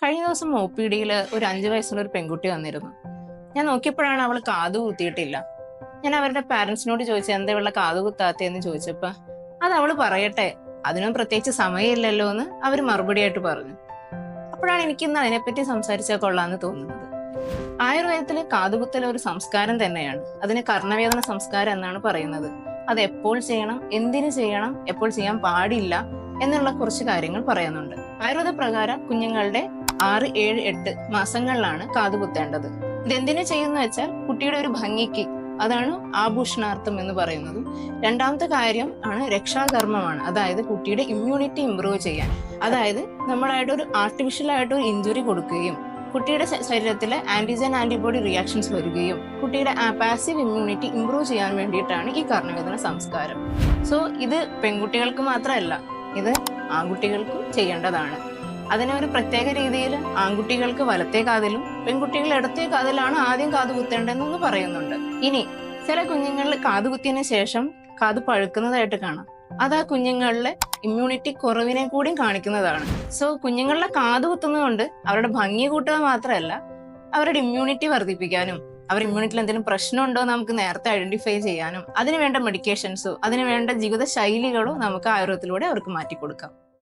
കഴിഞ്ഞ ദിവസം OPD-യിൽ ഒരു 5 വയസ്സുള്ള ഒരു പെൺകുട്ടി വന്നിരുന്നു. ഞാൻ നോക്കിയപ്പോഴാണ് അവൾ കാതു കുത്തിയിട്ടില്ല. ഞാൻ അവരുടെ പാരന്റ്സിനോട് ചോദിച്ചു എന്താ ഇവളുടെ കാതു കുത്താത്തയെന്ന് ചോദിച്ചപ്പോ അത് അവള് പറയട്ടെ, അതിനും പ്രത്യേകിച്ച് സമയമില്ലല്ലോ എന്ന് അവർ മറുപടിയായിട്ട് പറഞ്ഞു. അപ്പോഴാണ് എനിക്കിന്ന് അതിനെപ്പറ്റി സംസാരിച്ചാൽ കൊള്ളാന്ന് തോന്നുന്നത്. ആയുർവേദത്തിൽ കാതുകുത്തൽ ഒരു സംസ്കാരം തന്നെയാണ്. അതിന് കർണവേദന സംസ്കാരം എന്നാണ് പറയുന്നത്. അത് എപ്പോൾ ചെയ്യണം, എന്തിനു ചെയ്യണം, എപ്പോൾ ചെയ്യാൻ പാടില്ല എന്നുള്ള കുറച്ച് കാര്യങ്ങൾ പറയുന്നുണ്ട്. ആയുർവേദ പ്രകാരം കുഞ്ഞുങ്ങളുടെ 6, 7, 8 മാസങ്ങളിലാണ് കാതുകുത്തേണ്ടത്. ഇതെന്തിനു ചെയ്യുന്ന വെച്ചാൽ കുട്ടിയുടെ ഒരു ഭംഗിക്ക്, അതാണ് ആഭൂഷണാർത്ഥം എന്ന് പറയുന്നത്. രണ്ടാമത്തെ കാര്യം ആണ് രക്ഷാകർമ്മമാണ്, അതായത് കുട്ടിയുടെ ഇമ്മ്യൂണിറ്റി ഇംപ്രൂവ് ചെയ്യാൻ. അതായത് നമ്മളായിട്ട് ഒരു ആർട്ടിഫിഷ്യൽ ആയിട്ട് ഒരു ഇഞ്ചുറി കൊടുക്കുകയും കുട്ടിയുടെ ശരീരത്തിലെ ആന്റിജൻ ആന്റിബോഡി റിയാക്ഷൻസ് വരികയും കുട്ടിയുടെ പാസീവ് ഇമ്മ്യൂണിറ്റി ഇംപ്രൂവ് ചെയ്യാൻ വേണ്ടിയിട്ടാണ് ഈ കർണവേദന സംസ്കാരം. സോ ഇത് പെൺകുട്ടികൾക്ക് മാത്രമല്ല, ഇത് ആൺകുട്ടികൾക്കും ചെയ്യേണ്ടതാണ്. അതിനെ ഒരു പ്രത്യേക രീതിയിൽ ആൺകുട്ടികൾക്ക് വലത്തേ കാതിലും പെൺകുട്ടികൾ ഇടത്തേ കാതിലാണ് ആദ്യം കാത് കുത്തേണ്ടതെന്ന് പറയുന്നുണ്ട്. ഇനി ചില കുഞ്ഞുങ്ങളിൽ കാത് കുത്തിയതിനു ശേഷം കാത് പഴുക്കുന്നതായിട്ട് കാണാം. അത് ആ കുഞ്ഞുങ്ങളിലെ ഇമ്മ്യൂണിറ്റി കുറവിനെ കൂടി കാണിക്കുന്നതാണ്. സോ കുഞ്ഞുങ്ങളുടെ കാത് കുത്തുന്നതുകൊണ്ട് അവരുടെ ഭംഗി കൂട്ടുക മാത്രമല്ല, അവരുടെ ഇമ്മ്യൂണിറ്റി വർദ്ധിപ്പിക്കാനും അവർ ഇമ്മ്യൂണിറ്റിയിൽ എന്തെങ്കിലും പ്രശ്നമുണ്ടോ നമുക്ക് നേരത്തെ ഐഡന്റിഫൈ ചെയ്യാനും അതിനുവേണ്ട മെഡിക്കേഷൻസോ അതിനുവേണ്ട ജീവിത ശൈലികളോ നമുക്ക് ആയുർവേദത്തിലൂടെ അവർക്ക് മാറ്റി കൊടുക്കാം.